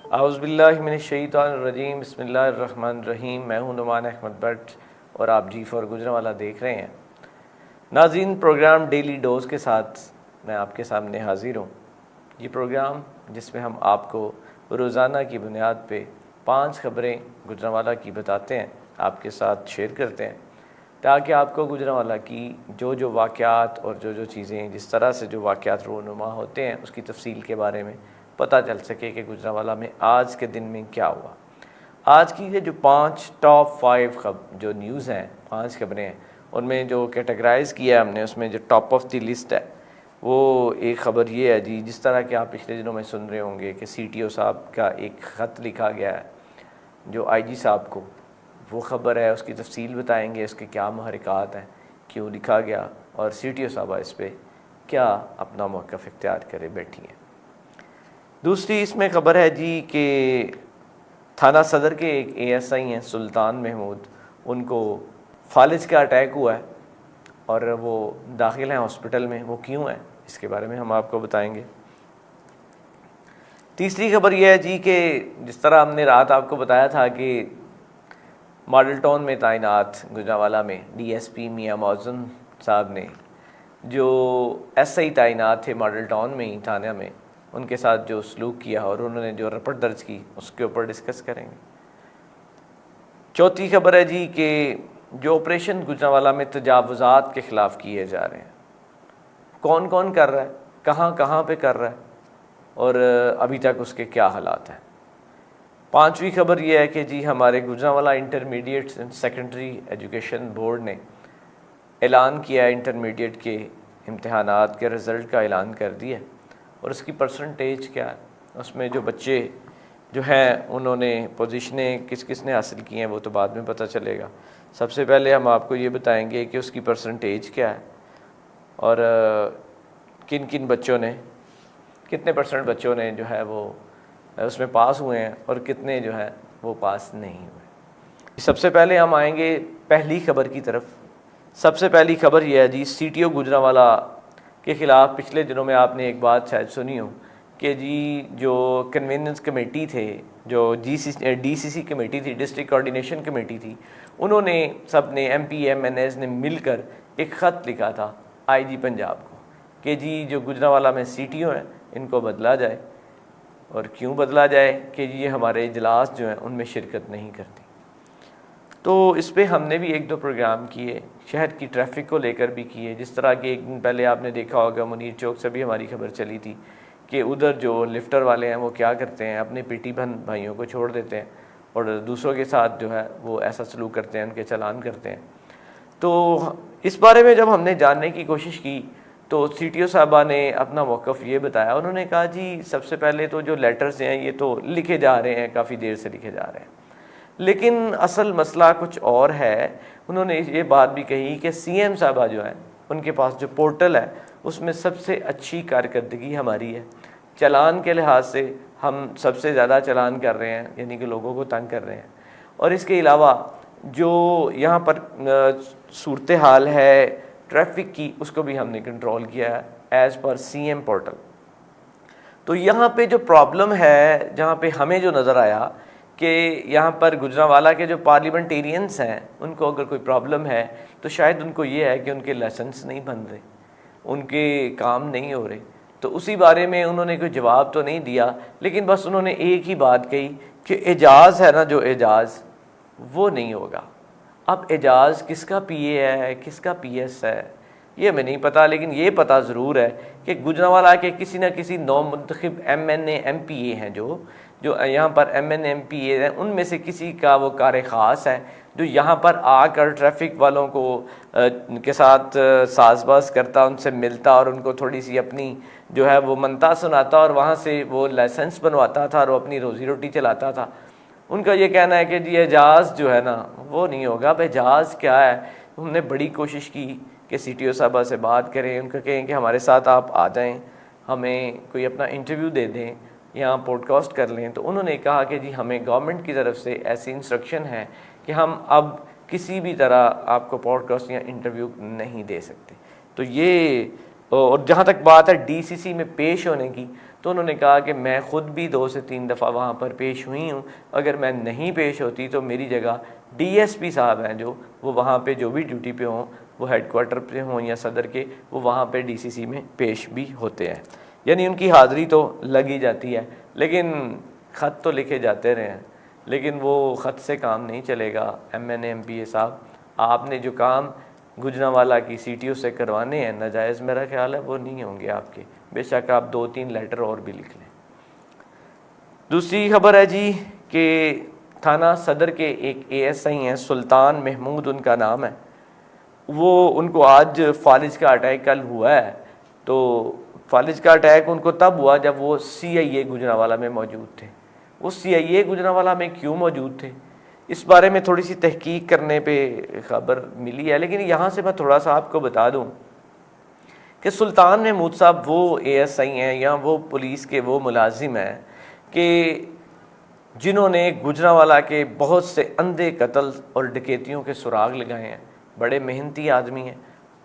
आउज़ुबिल्लाहिमिनश्शैतानिर्रजीम बिस्मिल्लाहिर्रहमानिर्रहीम। मैं हूं नुमान अहमद भट्ट और आप G4 गुजरांवाला देख रहे हैं। नाज़रीन, प्रोग्राम डेली डोज के साथ मैं आपके सामने हाज़िर हूं। ये प्रोग्राम जिसमें हम आपको रोज़ाना की बुनियाद पे 5 खबरें गुजरांवाला की बताते हैं, आपके साथ शेयर करते हैं, ताकि आपको गुजरांवाला की जो वाक़यात और जो चीज़ें जिस तरह से जो वाक़यात रूनुमा होते हैं उसकी तफसील के बारे में पता चल सके कि गुजरांवाला में आज के दिन में क्या हुआ। आज की ये जो 5 टॉप 5 जो न्यूज़ हैं, 5 खबरें हैं, उनमें जो कैटेगराइज़ किया है हमने, उसमें जो टॉप ऑफ द लिस्ट है वो एक ख़बर ये है जी, जिस तरह के आप पिछले दिनों में सुन रहे होंगे कि CTO साहब का एक ख़त लिखा गया है जो IG साहब को, वो ख़बर है, उसकी तफसील बताएंगे, उसके क्या महरिकात हैं, क्यों लिखा गया और CTO साहबा इस पर क्या अपना मौक़िफ़ इख्तियार करे बैठी हैं। दूसरी इसमें ख़बर है जी कि थाना सदर के एक ASI हैं सुल्तान महमूद, उनको फालिज का अटैक हुआ है और वो दाखिल हैं हॉस्पिटल में। वो क्यों है, इसके बारे में हम आपको बताएंगे। तीसरी खबर यह है जी कि जिस तरह हमने रात आपको बताया था कि मॉडल टाउन में तैनात गुजरांवाला में DSP मियां मौज़म साहब ने जो SI तैनात थे मॉडल टाउन में ही थाने में, उनके साथ जो सलूक किया और उन्होंने जो रिपोर्ट दर्ज की उसके ऊपर डिस्कस करेंगे। चौथी खबर है जी कि जो ऑपरेशन गुजरांवाला में तजावुज़ात के ख़िलाफ़ किए जा रहे हैं, कौन कौन कर रहा है, कहाँ कहाँ पे कर रहा है और अभी तक उसके क्या हालात हैं। पांचवी खबर यह है कि जी हमारे Gujranwala intermediate and secondary education board ने ऐलान किया है, इंटरमीडिएट के इम्तहानात के रिज़ल्ट का ऐलान कर दिया और उसकी परसेंटेज क्या है, उसमें जो बच्चे जो हैं उन्होंने पोजीशनें किस किस ने हासिल की हैं वो तो बाद में पता चलेगा। सबसे पहले हम आपको ये बताएंगे कि उसकी परसेंटेज क्या है और किन किन बच्चों ने, कितने % बच्चों ने जो है वो उसमें पास हुए हैं और कितने जो है वो पास नहीं हुए। सबसे पहले हम आएंगे पहली खबर की तरफ। सबसे पहली खबर यह है जी, CTO गुजरांवाला के ख़िलाफ़ पिछले दिनों में आपने एक बात शायद सुनी हो कि जी जो कन्वीनेंस कमेटी थे, जो DCC कमेटी थी, डिस्ट्रिक्ट कोऑर्डिनेशन कमेटी थी, उन्होंने सब ने MP MNAs ने मिलकर एक ख़त लिखा था IG पंजाब को कि जी जो गुजरांवाला में CTO हैं इनको बदला जाए। और क्यों बदला जाए कि जी ये हमारे इजलास जो हैं उनमें शिरकत नहीं करती। तो इस पर हमने भी 1-2 प्रोग्राम किए, शहर की ट्रैफिक को लेकर भी किए। जिस तरह के एक दिन पहले आपने देखा होगा मुनीर चौक से भी हमारी खबर चली थी कि उधर जो लिफ्टर वाले हैं वो क्या करते हैं, अपने PT भाइयों को छोड़ देते हैं और दूसरों के साथ जो है वो ऐसा सलूक करते हैं, उनके चालान करते हैं। तो इस बारे में जब हमने जानने की कोशिश की तो CTO साहबा ने अपना मौक़िफ़ ये बताया। उन्होंने कहा जी सबसे पहले तो जो लेटर्स हैं ये तो लिखे जा रहे हैं, काफ़ी देर से लिखे जा रहे हैं, लेकिन असल मसला कुछ और है। उन्होंने ये बात भी कही कि CM साहबा जो है उनके पास जो पोर्टल है उसमें सबसे अच्छी कारकर्दगी हमारी है। चालान के लिहाज से हम सबसे ज़्यादा चालान कर रहे हैं, यानी कि लोगों को तंग कर रहे हैं। और इसके अलावा जो यहाँ पर सूरत हाल है ट्रैफिक की, उसको भी हमने कंट्रोल किया है एज़ पर CM पोर्टल। तो यहाँ पे जो प्रॉब्लम है, जहाँ पे हमें जो नज़र आया कि यहाँ पर गुजरांवाला के जो पार्लियामेंटेरियंस हैं उनको अगर कोई प्रॉब्लम है तो शायद उनको ये है कि उनके लाइसेंस नहीं बन रहे, उनके काम नहीं हो रहे। तो उसी बारे में उन्होंने कोई जवाब तो नहीं दिया, लेकिन बस उन्होंने एक ही बात कही कि एजाज़ है ना, जो एजाज़ वो नहीं होगा। अब एजाज़ किसका PA है, किसका PS है, ये हमें नहीं पता, लेकिन ये पता ज़रूर है कि गुजरांवाला के किसी न किसी नौमुंतखब MNA MPA हैं जो यहाँ पर MNA MPA हैं, उनमें से किसी का वो कार ख़ास है जो यहाँ पर आकर ट्रैफिक वालों को के साथ साज़बाज़ करता, उनसे मिलता और उनको थोड़ी सी अपनी जो है वो मनता सुनाता और वहाँ से वो लाइसेंस बनवाता था और वो अपनी रोज़ी रोटी चलाता था। उनका ये कहना है कि जी एजाज़ जो है ना वो नहीं होगा। अब एजाज़ क्या है, हमने बड़ी कोशिश की कि CTO साहबा से बात करें, उनका कहें कि हमारे साथ आप आ जाएं, हमें कोई अपना इंटरव्यू दे दें, यहाँ पॉडकास्ट कर लें। तो उन्होंने कहा कि जी हमें गवर्नमेंट की तरफ से ऐसी इंस्ट्रक्शन है कि हम अब किसी भी तरह आपको पॉडकास्ट या इंटरव्यू नहीं दे सकते। तो ये, और जहाँ तक बात है DCC में पेश होने की, तो उन्होंने कहा कि मैं ख़ुद भी 2 से 3 दफ़ा वहाँ पर पेश हुई हूँ, अगर मैं नहीं पेश होती तो मेरी जगह DSP साहब हैं जो वो वहाँ पे जो भी ड्यूटी पे हों, वो हेडक्वार्टर पे हों या सदर के, वो वहाँ पे DCC में पेश भी होते हैं। यानी उनकी हाज़िरी तो लगी जाती है, लेकिन ख़त तो लिखे जाते रहे हैं, लेकिन वो ख़त से काम नहीं चलेगा। MNA MPA साहब, आपने जो काम गुजरांवाला की CTO से करवाने हैं नाजायज़, मेरा ख्याल है वो नहीं होंगे आपके, बेशक आप 2-3 लेटर और भी लिख लें। दूसरी खबर है जी कि थाना सदर के एक ASI हैं, सुल्तान महमूद उनका नाम है, वो उनको आज फालिज का अटैक कल हुआ है। तो फालिज का अटैक उनको तब हुआ जब वो CIA गुजरांवाला में मौजूद थे। वो CIA गुजरांवाला में क्यों मौजूद थे, इस बारे में थोड़ी सी तहकीक करने पे खबर मिली है, लेकिन यहाँ से मैं थोड़ा सा आपको बता दूँ कि सुल्तान महमूद साहब वो ASI हैं या वो पुलिस के वो मुलाजिम हैं कि जिन्होंने गुजरांवाला के बहुत से अंधे कत्ल और डकैतियों के सुराग लगाए हैं। बड़े मेहनती आदमी हैं।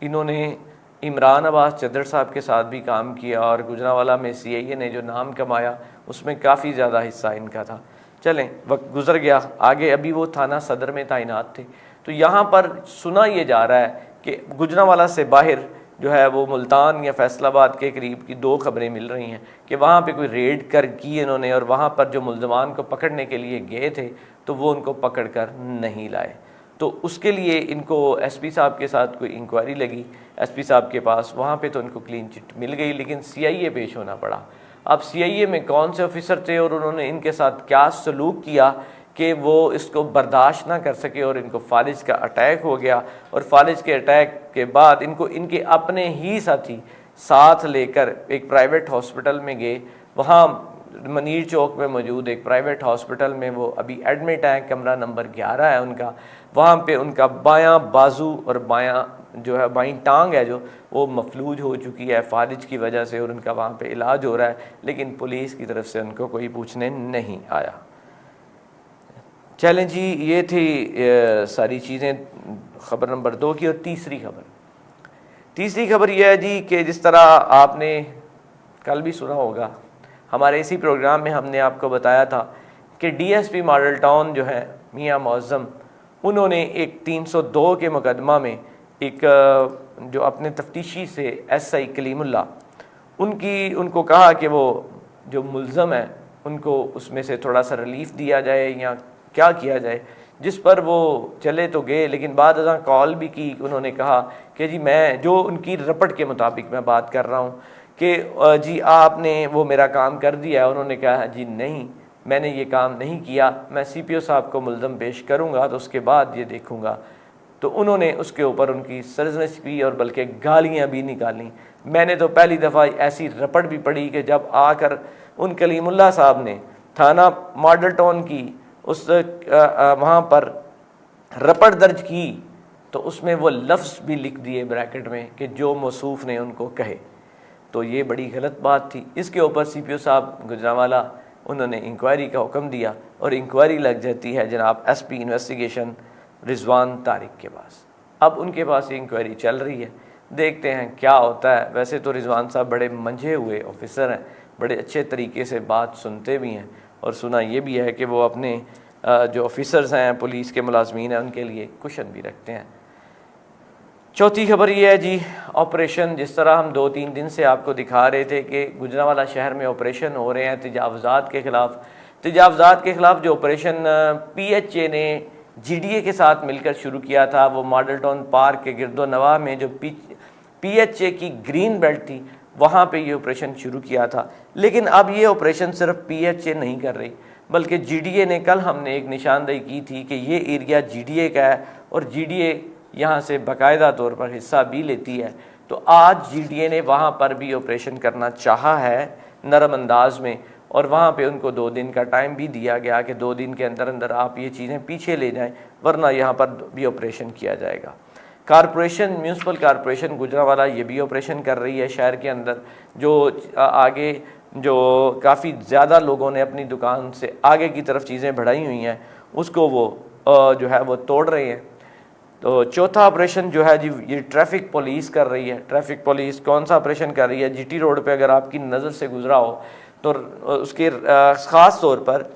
इन्होंने इमरान अब्बास चद्दर साहब के साथ भी काम किया और गुजरांवाला में CIA ने जो नाम कमाया उसमें काफ़ी ज़्यादा हिस्सा इनका था। चलें, वक्त गुजर गया, आगे अभी वो थाना सदर में तैनात थे। तो यहाँ पर सुना ये जा रहा है कि गुजरांवाला से बाहर जो है वो मुल्तान या फैसलाबाद के करीब की 2 खबरें मिल रही हैं कि वहाँ पे कोई रेड की इन्होंने, और वहाँ पर जो मुल्ज़मान को पकड़ने के लिए गए थे तो वो उनको पकड़ कर नहीं लाए। तो उसके लिए इनको SP साहब के साथ कोई इंक्वायरी लगी, SP साहब के पास, वहाँ पे तो इनको क्लीन चिट मिल गई, लेकिन CIA पेश होना पड़ा। अब CIA में कौन से ऑफिसर थे और उन्होंने इनके साथ क्या सलूक किया कि वो इसको बर्दाश्त ना कर सके और इनको फालिज का अटैक हो गया। और फालिज के अटैक के बाद इनको इनके अपने ही साथी साथ लेकर एक प्राइवेट हॉस्पिटल में गए। वहाँ मनीर चौक में मौजूद एक प्राइवेट हॉस्पिटल में वो अभी एडमिट हैं, कमरा नंबर 11 है उनका। वहाँ पे उनका बायां बाजू और बायां जो है बाईं टांग है जो वो मफलूज हो चुकी है फालिज की वजह से, और उनका वहाँ पे इलाज हो रहा है, लेकिन पुलिस की तरफ से उनको कोई पूछने नहीं आया। चलें जी, ये थी सारी चीज़ें ख़बर नंबर 2 की। और तीसरी खबर यह है जी कि जिस तरह आपने कल भी सुना होगा, हमारे इसी प्रोग्राम में हमने आपको बताया था कि DSP मॉडल टाउन जो है मियाँ मौज़म, उन्होंने एक 302 के मुकदमा में एक जो अपने तफ्तीशी से SI कलीमुल्ला उनको कहा कि वो जो मुल्ज़म है उनको उसमें से थोड़ा सा रिलीफ दिया जाए या क्या किया जाए, जिस पर वो चले तो गए, लेकिन बाद अज़ां कॉल भी की। उन्होंने कहा कि जी मैं जो उनकी रपट के मुताबिक मैं बात कर रहा हूँ कि जी आपने वो मेरा काम कर दिया है। उन्होंने कहा जी नहीं, मैंने ये काम नहीं किया, मैं CPO साहब को मुल्ज़म पेश करूँगा तो उसके बाद ये देखूँगा। तो उन्होंने उसके ऊपर उनकी सरजनश की और बल्कि गालियाँ भी निकाली। मैंने तो पहली दफ़ा ऐसी रपट भी पढ़ी कि जब आकर उन कलीमुल्ला साहब ने थाना मॉडल टाउन की उस वहाँ पर रपट दर्ज की तो उसमें वो लफ्ज़ भी लिख दिए ब्रैकेट में कि जो मौसूफ़ ने उनको कहे। तो ये बड़ी गलत बात थी। इसके ऊपर CPO साहब गुजरांवाला उन्होंने इंक्वायरी का हुक्म दिया और इंक्वायरी लग जाती है जनाब SP इन्वेस्टिगेशन रिजवान तारिक के पास। अब उनके पास ये इंक्वायरी चल रही है, देखते हैं क्या होता है। वैसे तो रिजवान साहब बड़े मंझे हुए ऑफिसर हैं, बड़े अच्छे तरीके से बात सुनते भी हैं, और सुना ये भी है कि वो अपने जो ऑफिसर्स हैं पुलिस के मुलाजमीन हैं उनके लिए कुशन भी रखते हैं। चौथी खबर ये है जी, ऑपरेशन, जिस तरह हम 2-3 दिन से आपको दिखा रहे थे कि गुजरांवाला शहर में ऑपरेशन हो रहे हैं तजावुज़ात के ख़िलाफ़ जो ऑपरेशन PHA ने GDA के साथ मिलकर शुरू किया था, वो मॉडल टाउन पार्क के गिरदोनवा में जो PHA की ग्रीन बेल्ट थी वहाँ पे ये ऑपरेशन शुरू किया था। लेकिन अब ये ऑपरेशन सिर्फ PHA नहीं कर रही, बल्कि GDA ने, कल हमने एक निशानदेही की थी कि ये एरिया GDA का है और GDA यहाँ से बाकायदा तौर पर हिस्सा भी लेती है। तो आज GDA ने वहाँ पर भी ऑपरेशन करना चाहा है नरम अंदाज में, और वहाँ पे उनको 2 दिन का टाइम भी दिया गया कि 2 दिन के अंदर अंदर आप ये चीज़ें पीछे ले जाएं, वरना यहाँ पर भी ऑपरेशन किया जाएगा। कारपोरेशन, म्यूनसिपल कारपोरेशन गुजरांवाला ये भी ऑपरेशन कर रही है शहर के अंदर। जो आगे जो काफ़ी ज़्यादा लोगों ने अपनी दुकान से आगे की तरफ चीज़ें बढ़ाई हुई हैं उसको वो जो है वो तोड़ रहे हैं। तो चौथा ऑपरेशन जो है जी ये ट्रैफिक पुलिस कर रही है। ट्रैफिक पुलिस कौन सा ऑपरेशन कर रही है? GT रोड पे अगर आपकी नज़र से गुजरा हो तो उसके ख़ास तौर पर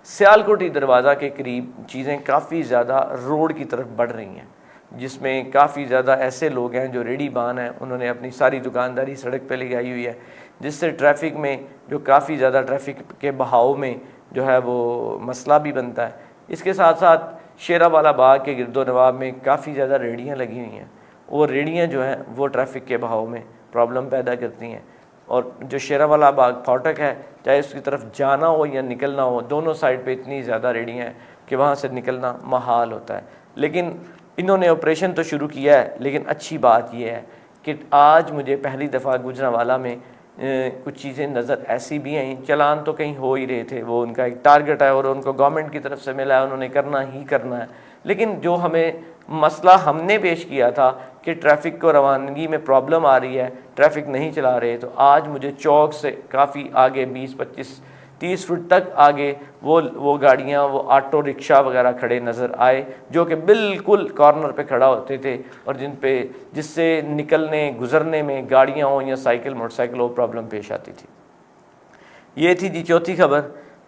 सियालकोटी दरवाज़ा के करीब चीज़ें काफ़ी ज़्यादा रोड की तरफ बढ़ रही हैं, जिसमें काफ़ी ज़्यादा ऐसे लोग हैं जो रेडी बान हैं, उन्होंने अपनी सारी दुकानदारी सड़क पे ले आई हुई है, जिससे ट्रैफिक में जो काफ़ी ज़्यादा ट्रैफिक के बहाव में जो है वो मसला भी बनता है। इसके साथ साथ शेरावाला बाग के गिरदो नवाब में काफ़ी ज़्यादा रेहड़ियाँ लगी हुई हैं, वो रेहड़ियाँ जो हैं वो ट्रैफिक के बहाव में प्रॉब्लम पैदा करती हैं। और जो शेरावाला बाग फाटक है, चाहे उसकी तरफ जाना हो या निकलना हो, दोनों साइड पे इतनी ज़्यादा रेहड़ियाँ हैं कि वहाँ से निकलना महाल होता है। लेकिन इन्होंने ऑपरेशन तो शुरू किया है, लेकिन अच्छी बात यह है कि आज मुझे पहली दफ़ा गुजरांवाला में कुछ चीज़ें नज़र ऐसी भी आई, चलान तो कहीं हो ही रहे थे, वो उनका एक टारगेट है और उनको गवर्नमेंट की तरफ से मिला है, उन्होंने करना ही करना है। लेकिन जो हमें मसला हमने पेश किया था कि ट्रैफिक को रवानगी में प्रॉब्लम आ रही है, ट्रैफिक नहीं चला रहे, तो आज मुझे चौक से काफ़ी आगे 20-25-30 फुट तक आगे वो गाड़ियाँ, वो ऑटो रिक्शा वगैरह खड़े नज़र आए, जो कि बिल्कुल कॉर्नर पे खड़ा होते थे और जिससे निकलने गुज़रने में गाड़ियाँ हो या साइकिल मोटरसाइकिल हो प्रॉब्लम पेश आती थी। ये थी जी चौथी खबर।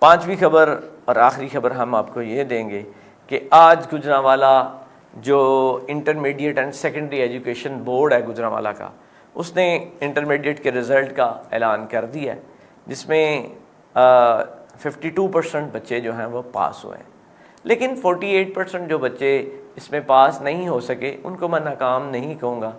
पाँचवीं खबर और आखिरी खबर हम आपको ये देंगे कि आज गुजरांवाला जो intermediate and secondary education board है गुजरांवाला का, उसने इंटरमीडिएट के रिज़ल्ट का ऐलान कर दिया है, जिसमें 52% बच्चे जो हैं वो पास हुए हैं। लेकिन 48% जो बच्चे इसमें पास नहीं हो सके, उनको मैं नाकाम नहीं कहूँगा।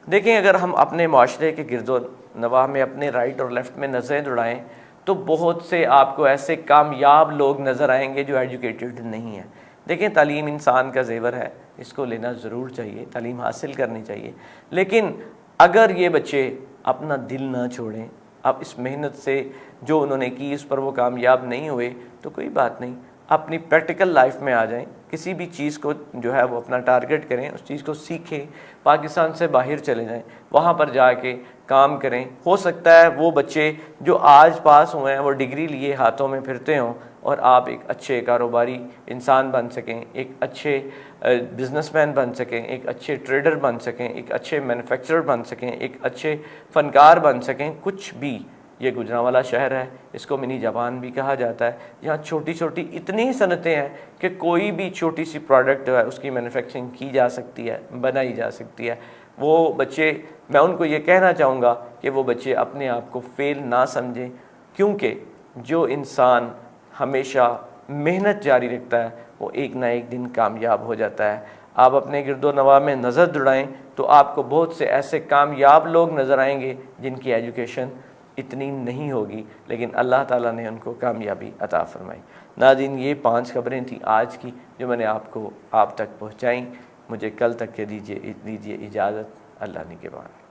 देखें, अगर हम अपने माशरे के गिरदो नवाह में अपने राइट और लेफ़्ट में नज़रें दौड़ाएँ तो बहुत से आपको ऐसे कामयाब लोग नज़र आएंगे जो एजुकेटेड नहीं हैं। देखें, तालीम इंसान का जेवर है, इसको लेना ज़रूर चाहिए, तालीम हासिल करनी चाहिए। लेकिन अगर ये बच्चे अपना दिल ना छोड़ें, अब इस मेहनत से जो उन्होंने की उस पर वो कामयाब नहीं हुए, तो कोई बात नहीं, अपनी प्रैक्टिकल लाइफ में आ जाएं, किसी भी चीज़ को जो है वो अपना टारगेट करें, उस चीज़ को सीखें, पाकिस्तान से बाहर चले जाएं, वहाँ पर जाके काम करें। हो सकता है वो बच्चे जो आज पास हुए हैं वो डिग्री लिए हाथों में फिरते हों और आप एक अच्छे कारोबारी इंसान बन सकें, एक अच्छे बिजनेसमैन बन सकें, एक अच्छे ट्रेडर बन सकें, एक अच्छे मैन्युफैक्चरर बन सकें, एक अच्छे फ़नकार बन सकें। कुछ भी, ये गुजरांवाला शहर है, इसको मिनी जापान भी कहा जाता है। यहाँ छोटी छोटी इतनी सनतें हैं कि कोई भी छोटी सी प्रोडक्ट जो है उसकी मैन्युफैक्चरिंग की जा सकती है, बनाई जा सकती है। वो बच्चे, मैं उनको ये कहना चाहूँगा कि वो बच्चे अपने आप को फेल ना समझें, क्योंकि जो इंसान हमेशा मेहनत जारी रखता है वो एक ना एक दिन कामयाब हो जाता है। आप अपने गिरदो नवाह में नज़र दौड़ाएं तो आपको बहुत से ऐसे कामयाब लोग नज़र आएंगे जिनकी एजुकेशन इतनी नहीं होगी, लेकिन अल्लाह ताला ने उनको कामयाबी अता फरमाई। नाज़रीन, ये 5 खबरें थी आज की जो मैंने आप तक पहुँचाई। मुझे कल तक के दीजिए इजाज़त। अल्लाह निगहबान।